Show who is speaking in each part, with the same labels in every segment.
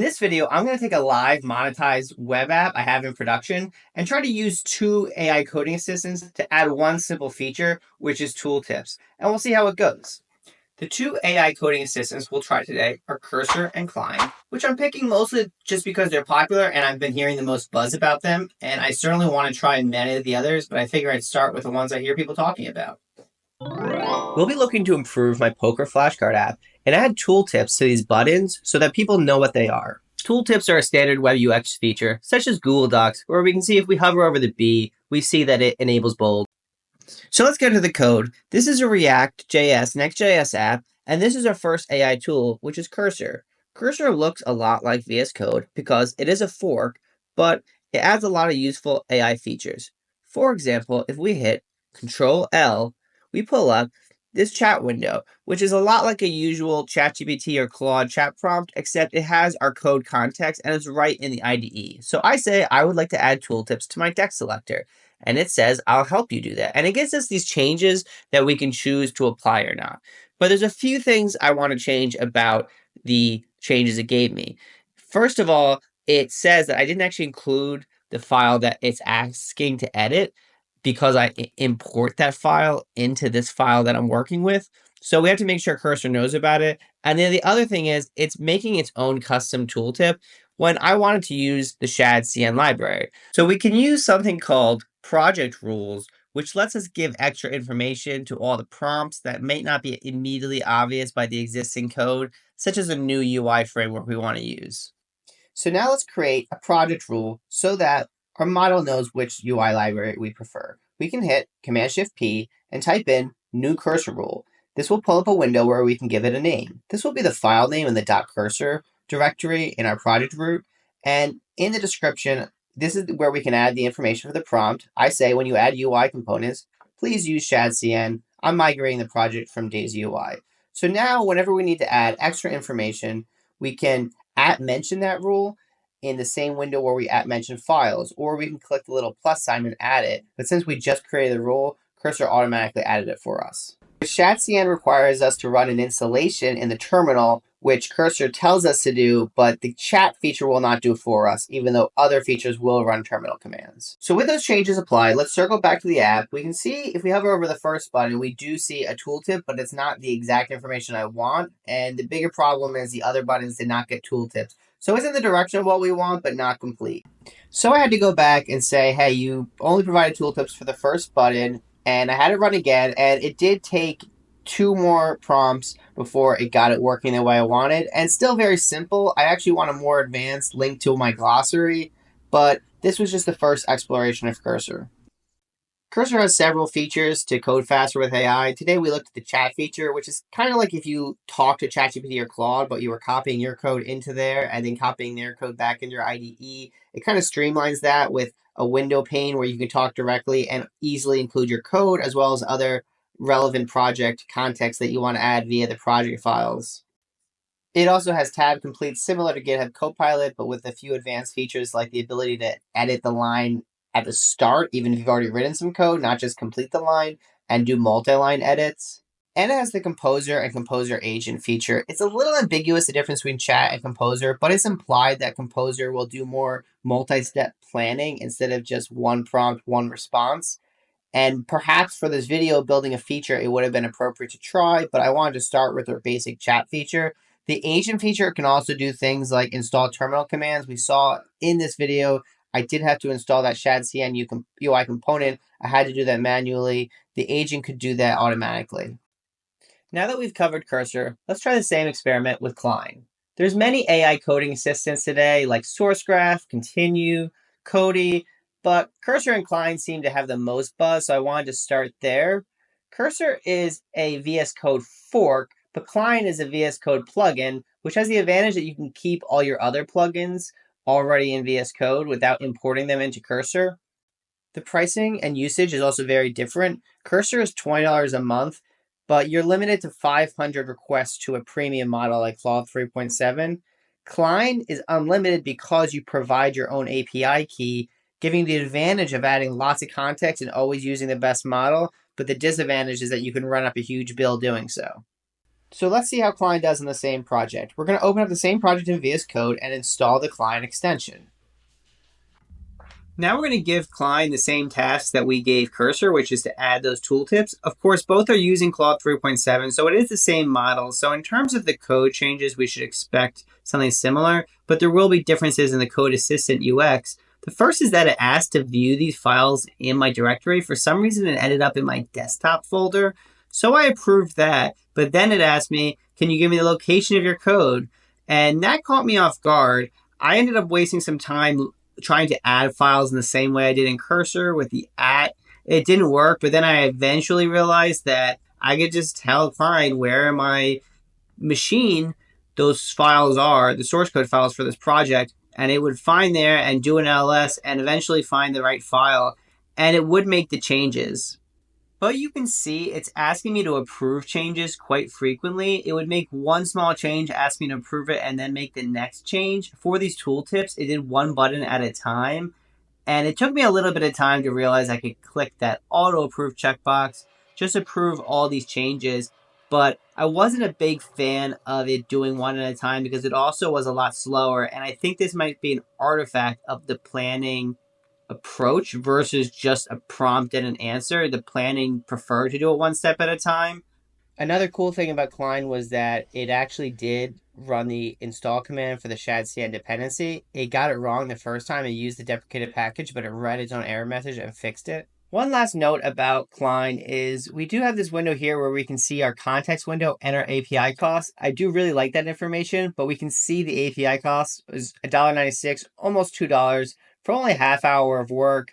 Speaker 1: this video, I'm going to take a live monetized web app I have in production and try to use two AI coding assistants to add one simple feature, which is tooltips. And we'll see how it goes. The two AI coding assistants we'll try today are Cursor and Cline, which I'm picking mostly just because they're popular and I've been hearing the most buzz about them. And I certainly want to try many of the others, but I figure I'd start with the ones I hear people talking about. We'll be looking to improve my poker flashcard app and add tooltips to these buttons so that people know what they are. Tooltips are a standard web UX feature, such as Google Docs, where we can see if we hover over the B, we see that it enables bold. So let's get to the code. This is a React.js Next.js app, and this is our first AI tool, which is Cursor. Cursor looks a lot like VS Code because it is a fork, but it adds a lot of useful AI features. For example, if we hit Control L, we pull up this chat window, which is a lot like a usual ChatGPT or Claude chat prompt, except it has our code context and it's right in the IDE. So I say I would like to add tooltips to my text selector, and it says I'll help you do that. And it gives us these changes that we can choose to apply or not. But there's a few things I want to change about the changes it gave me. First of all, it says that I didn't actually include the file that it's asking to edit, because I import that file into this file that I'm working with. So we have to make sure Cursor knows about it. And then the other thing is it's making its own custom tooltip when I wanted to use the shadcn library. So we can use something called project rules, which lets us give extra information to all the prompts that may not be immediately obvious by the existing code, such as a new UI framework we want to use. So now let's create a project rule so that our model knows which UI library we prefer. We can hit Command-Shift-P and type in new cursor rule. This will pull up a window where we can give it a name. This will be the file name in the .cursor directory in our project root. And in the description, this is where we can add the information for the prompt. I say when you add UI components, please use shadcn. I'm migrating the project from Daisy UI. So now whenever we need to add extra information, we can @mention that rule in the same window where we @mention files, or we can click the little plus sign and add it. But since we just created the rule, Cursor automatically added it for us. shadcn requires us to run an installation in the terminal, which Cursor tells us to do, but the chat feature will not do for us, even though other features will run terminal commands. So with those changes applied, let's circle back to the app. We can see if we hover over the first button, we do see a tooltip, but it's not the exact information I want. And the bigger problem is the other buttons did not get tooltips. So it's in the direction of what we want, but not complete. So I had to go back and say, hey, you only provided tooltips for the first button, and I had it run again, and it did take 2 more prompts before it got it working the way I wanted, and still very simple. I actually want a more advanced link to my glossary, but this was just the first exploration of Cursor. Cursor has several features to code faster with AI. Today we looked at the chat feature, which is kind of like if you talk to ChatGPT or Claude, but you were copying your code into there and then copying their code back into your IDE. It kind of streamlines that with a window pane where you can talk directly and easily include your code as well as other relevant project context that you want to add via the project files. It also has tab complete, similar to GitHub Copilot, but with a few advanced features like the ability to edit the line at the start, even if you've already written some code, not just complete the line, and do multi-line edits. And it has the Composer and Composer Agent feature. It's a little ambiguous, the difference between chat and Composer, but it's implied that Composer will do more multi-step planning instead of just one prompt, one response. And perhaps for this video, building a feature, it would have been appropriate to try, but I wanted to start with our basic chat feature. The agent feature can also do things like install terminal commands. We saw in this video, I did have to install that shadcn UI component. I had to do that manually. The agent could do that automatically. Now that we've covered Cursor, let's try the same experiment with Cline. There's many AI coding assistants today, like SourceGraph, Continue, Cody, but Cursor and Cline seem to have the most buzz, so I wanted to start there. Cursor is a VS Code fork, but Cline is a VS Code plugin, which has the advantage that you can keep all your other plugins already in VS Code without importing them into Cursor. The pricing and usage is also very different. Cursor is $20 a month, but you're limited to 500 requests to a premium model like Claude 3.7. Cline is unlimited because you provide your own API key, giving the advantage of adding lots of context and always using the best model, but the disadvantage is that you can run up a huge bill doing so. So let's see how Cline does in the same project. We're going to open up the same project in VS Code and install the Cline extension. Now we're going to give Cline the same task that we gave Cursor, which is to add those tooltips. Of course, both are using Claude 3.7, so it is the same model. So in terms of the code changes, we should expect something similar, but there will be differences in the Code Assistant UX. The first is that it asked to view these files in my directory. For some reason, it ended up in my desktop folder. So I approved that, but then it asked me, can you give me the location of your code? And that caught me off guard. I ended up wasting some time trying to add files in the same way I did in Cursor with the @ It didn't work, but then I eventually realized that I could just tell Cline where in my machine those files are, the source code files for this project, and it would find there and do an ls and eventually find the right file, and it would make the changes. But you can see it's asking me to approve changes quite frequently. It would make one small change, ask me to approve it, and then make the next change. For these tooltips, it did one button at a time. And it took me a little bit of time to realize I could click that auto approve checkbox, just approve all these changes. But I wasn't a big fan of it doing one at a time because it also was a lot slower. And I think this might be an artifact of the planning approach versus just a prompt and an answer. The planning preferred to do it one step at a time. Another cool thing about Cline was that it actually did run the install command for the shadcn dependency. It got it wrong the first time. It used the deprecated package, but it read its own error message and fixed it. One last note about Cline is we do have this window here where we can see our context window and our API costs. I do really like that information, but we can see the API cost is $1.96, almost $2 for only a half hour of work.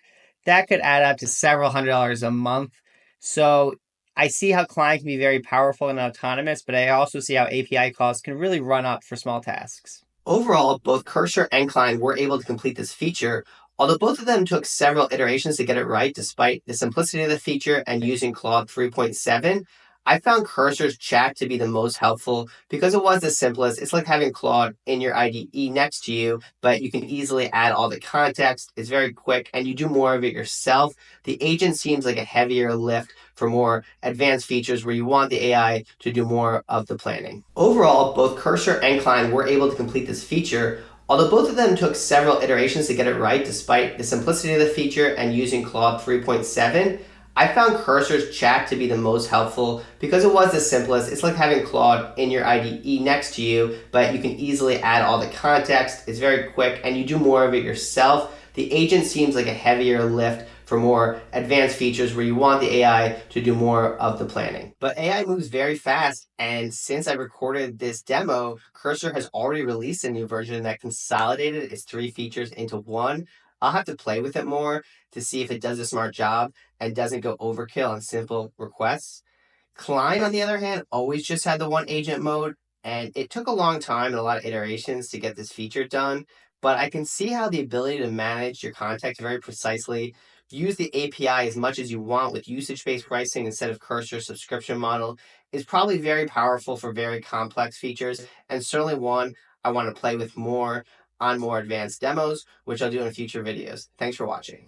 Speaker 1: That could add up to several $100s a month. So I see how Cline can be very powerful and autonomous, but I also see how API costs can really run up for small tasks. Overall, both Cursor and Cline were able to complete this feature, although both of them took several iterations to get it right despite the simplicity of the feature and using Claude 3.7. I found Cursor's chat to be the most helpful because it was the simplest. It's like having Claude in your IDE next to you, but you can easily add all the context. It's very quick and you do more of it yourself. The agent seems like a heavier lift for more advanced features where you want the AI to do more of the planning. Overall, both Cursor and Cline were able to complete this feature, although both of them took several iterations to get it right despite the simplicity of the feature and using Claude 3.7. I found Cursor's chat to be the most helpful because it was the simplest. It's like having Claude in your IDE next to you, but you can easily add all the context. It's very quick and you do more of it yourself. The agent seems like a heavier lift for more advanced features where you want the AI to do more of the planning. But AI moves very fast, and since I recorded this demo, Cursor has already released a new version that consolidated its 3 features into one. I'll have to play with it more to see if it does a smart job and doesn't go overkill on simple requests. Cline, on the other hand, always just had the one agent mode, and it took a long time and a lot of iterations to get this feature done. But I can see how the ability to manage your context very precisely, use the API as much as you want with usage-based pricing instead of Cursor subscription model is probably very powerful for very complex features, and certainly one I want to play with more on more advanced demos, which I'll do in future videos. Thanks for watching.